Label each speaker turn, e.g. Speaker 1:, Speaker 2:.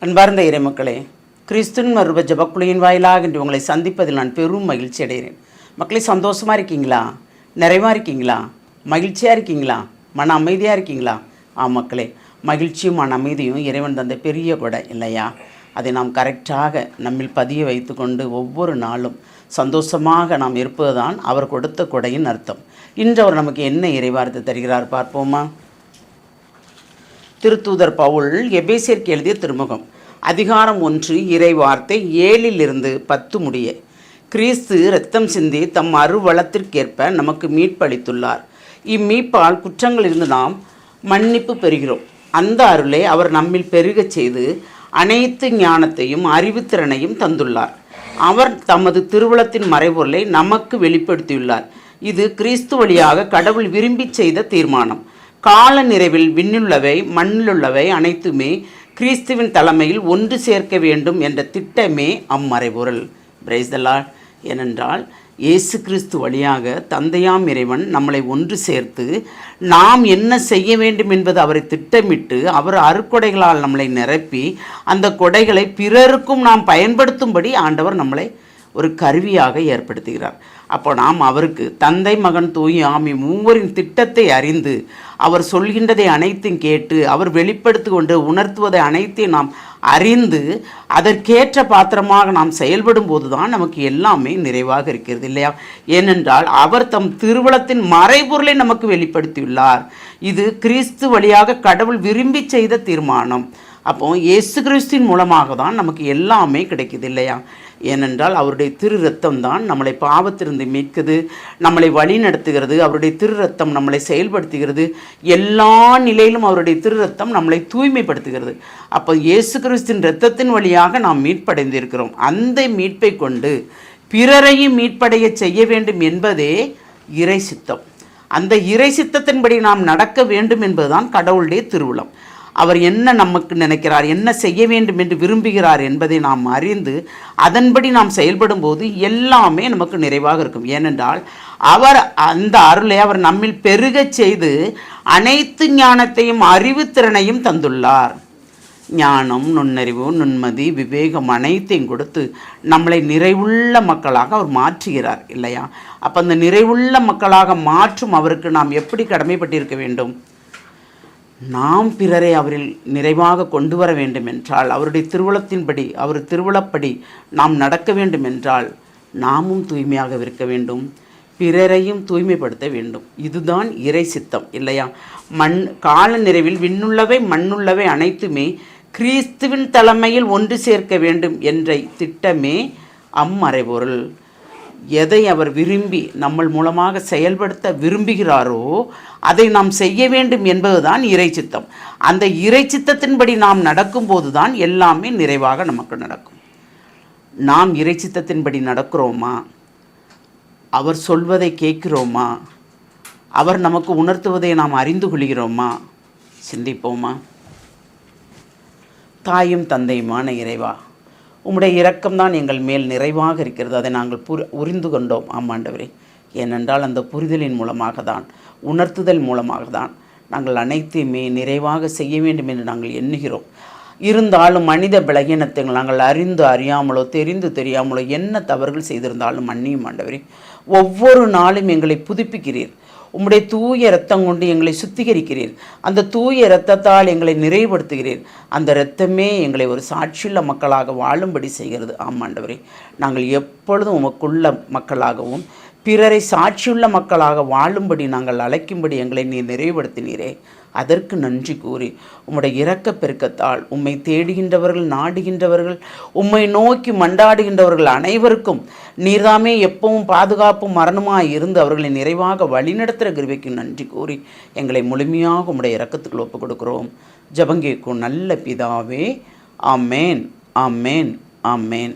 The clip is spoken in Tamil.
Speaker 1: அன்பார்ந்த இறைமக்களே, கிறிஸ்துவின் மறுப ஜபக்குழியின் வாயிலாக இன்று உங்களை சந்திப்பதில் நான் பெரும் மகிழ்ச்சி அடைகிறேன். மக்களே, சந்தோஷமாக இருக்கீங்களா? நிறைவாக இருக்கீங்களா? மகிழ்ச்சியாக இருக்கீங்களா? மன அமைதியாக இருக்கீங்களா? மக்களே, மகிழ்ச்சியும் மன அமைதியும் இறைவன் தந்த பெரிய கொடை இல்லையா? அதை நாம் கரெக்டாக நம்மில் பதிய வைத்து கொண்டு ஒவ்வொரு நாளும் சந்தோஷமாக நாம் இருப்பது தான் அவர் கொடுத்த கொடையின் அர்த்தம். இன்று அவர் நமக்கு என்ன இறைவார்த்தை தருகிறார் பார்ப்போமா? திருத்தூதர் பவுல் எபேசியருக்கு எழுதிய திருமுகம், அதிகாரம் 1, இறைவார்த்தை 7-10 முடிய. கிறிஸ்து இரத்தம் சிந்தி தம் அருவளத்திற்கேற்ப நமக்கு மீட்பளித்துள்ளார். இம்மீட்பால் குற்றங்களிலிருந்து நாம் மன்னிப்பு பெறுகிறோம். அந்த அருளை அவர் நம்மில் பெருகச் செய்து அனைத்து ஞானத்தையும் அறிவுத்திறனையும் தந்துள்ளார். அவர் தமது திருவுளத்தின் மறைபொருளை நமக்கு வெளிப்படுத்தியுள்ளார். இது கிறிஸ்து வழியாக கடவுள் விரும்பி செய்த தீர்மானம். கால நிறைவில் விண்ணுள்ளவை மண்ணிலுள்ளவை அனைத்துமே கிறிஸ்துவின் தலைமையில் ஒன்று சேர்க்க வேண்டும் என்ற திட்டமே அம்மறைபொருள். Praise the Lord. ஏனென்றால் இயேசு கிறிஸ்து வழியாக தந்தையாம் இறைவன் நம்மளை ஒன்று சேர்த்து நாம் என்ன செய்ய வேண்டும் என்பது அவரை திட்டமிட்டு அவர் அருட்கொடைகளால் நம்மளை நிரப்பி அந்த கொடைகளை பிறருக்கும் நாம் பயன்படுத்தும்படி ஆண்டவர் நம்மளை ஒரு கருவியாக ஏற்படுத்துகிறார். அப்போ நாம் அவருக்கு தந்தை மகன் தூய் ஆவி மூவரின் திட்டத்தை அறிந்து அவர் சொல்கின்றதை அனைத்தையும் கேட்டு அவர் வெளிப்படுத்தி கொண்டு உணர்த்துவதை அனைத்தையும் நாம் அறிந்து அதற்கேற்ற பாத்திரமாக நாம் செயல்படும் போது தான் நமக்கு எல்லாமே நிறைவாக இருக்கிறது இல்லையா? ஏனென்றால் அவர் தம் திருவுளத்தின் மறைபொருளை நமக்கு வெளிப்படுத்தியுள்ளார். இது கிறிஸ்து வழியாக கடவுள் விரும்பி செய்த தீர்மானம். அப்போ இயேசு கிறிஸ்துவின் மூலமாக தான் நமக்கு எல்லாமே கிடைக்குது இல்லையா? ஏனென்றால் அவருடைய திரு ரத்தம் தான் நம்மளை பாவத்திலிருந்து மீட்குது, நம்மளை வழி நடத்துகிறது. அவருடைய திரு ரத்தம் நம்மளை செயல்படுத்துகிறது. எல்லா நிலையிலும் அவருடைய திரு ரத்தம் நம்மளை தூய்மைப்படுத்துகிறது. அப்போ இயேசு கிறிஸ்துவின் இரத்தத்தின் வழியாக நாம் மீட்படைந்திருக்கிறோம். அந்த மீட்பை கொண்டு பிறரையும் மீட்படைய செய்ய வேண்டும் என்பதே இறை சித்தம். அந்த இறை சித்தத்தின்படி நாம் நடக்க வேண்டும் என்பதுதான் கடவுளுடைய திருவுளம். அவர் என்ன நமக்கு நினைக்கிறார், என்ன செய்ய வேண்டும் என்று விரும்புகிறார் என்பதை நாம் அறிந்து அதன்படி நாம் செயல்படும் போது எல்லாமே நமக்கு நிறைவாக இருக்கும். ஏனென்றால் அவர் அந்த அருளை அவர் நம்மில் பெருகச் செய்து அனைத்து ஞானத்தையும் அறிவுத்திறனையும் தந்துள்ளார். ஞானம், நுண்ணறிவு, நுண்மதி, விவேகம் அனைத்தையும் கொடுத்து நம்மளை நிறைவுள்ள மக்களாக அவர் மாற்றுகிறார் இல்லையா? அப்போ அந்த நிறைவுள்ள மக்களாக மாற்றும் அவருக்கு நாம் எப்படி கடமைப்பட்டிருக்க வேண்டும்? நாம் பிறரை அவரில் நிறைவாக கொண்டு வர வேண்டும் என்றால், அவருடைய திருவுளத்தின்படி அவர் திருவுளப்படி நாம் நடக்க வேண்டும் என்றால் நாமும் தூய்மையாக இருக்க வேண்டும், பிறரையும் தூய்மைப்படுத்த வேண்டும். இதுதான் இறை சித்தம் இல்லையா? கால நிறைவில் விண்ணுள்ளவை மண்ணுள்ளவை அனைத்துமே கிறிஸ்துவின் தலைமையில் ஒன்று சேர்க்க வேண்டும் என்ற திட்டமே அம்மறைபொருள். எதை அவர் விரும்பி நம்மள் மூலமாக செயல்படுத்த விரும்புகிறாரோ அதை நாம் செய்ய வேண்டும் என்பதுதான் இறை சித்தம். அந்த இறை சித்தத்தின்படி நாம் நடக்கும்போது தான் எல்லாமே நிறைவாக நமக்கு நடக்கும். நாம் இறை சித்தத்தின்படி நடக்கிறோமா? அவர் சொல்வதை கேட்கிறோமா? அவர் நமக்கு உணர்த்துவதை நாம் அறிந்து கொள்கிறோமா? சிந்திப்போமா? தாயும் தந்தையுமான இறைவா, உம்முடைய இரக்கம்தான் எங்கள் மேல் நிறைவாக இருக்கிறது. அதை நாங்கள் புரிந்து கொண்டோம் ஆமாண்டவரே. ஏனென்றால் அந்த புரிதலின் மூலமாக தான், உணர்த்துதல் மூலமாக தான் நாங்கள் அனைத்தையுமே நிறைவாக செய்ய வேண்டும் என்று நாங்கள் எண்ணுகிறோம். இருந்தாலும் மனித பலகீனத்தை நாங்கள் அறிந்து அறியாமலோ தெரிந்து தெரியாமலோ என்ன தவறுகள் செய்திருந்தாலும் மன்னியும் ஆண்டவரே. ஒவ்வொரு நாளும் எங்களை புதுப்பிக்கிறீர். உம்முடைய தூய இரத்தம் கொண்டு எங்களை சுத்திகரிக்கிறீர். அந்த தூய இரத்தத்தால் எங்களை நிறைவுபடுத்துகிறீர். அந்த இரத்தமே எங்களை ஒரு சாட்சியுள்ள மக்களாக வாழும்படி செய்கிறது. ஆமாண்டவரே, நாங்கள் எப்பொழுதும் உமக்குள்ள மக்களாகவும் பிறரை சாட்சியுள்ள மக்களாக வாழும்படி நாங்கள் அழைக்கும்படி எங்களை நீர் நிறைவுபடுத்தினீரே. அதற்கு நன்றி கூறி உம்முடைய இரக்க பெருக்கத்தால் உம்மை தேடுகின்றவர்கள், நாடுகின்றவர்கள், உம்மை நோக்கி மண்டாடுகின்றவர்கள் அனைவருக்கும் நீர்தாமே எப்பவும் பாதுகாப்பும் மரணமாக இருந்து அவர்களை நிறைவாக வழிநடத்துகிற கிருபைக்கு நன்றி கூறி எங்களை முழுமையாக உம்முடைய இரக்கத்துக்கு ஒப்புக் கொடுக்கிறோம். ஜெபங்கேக்கும் நல்ல பிதாவே. ஆமேன், ஆமேன், ஆமேன்.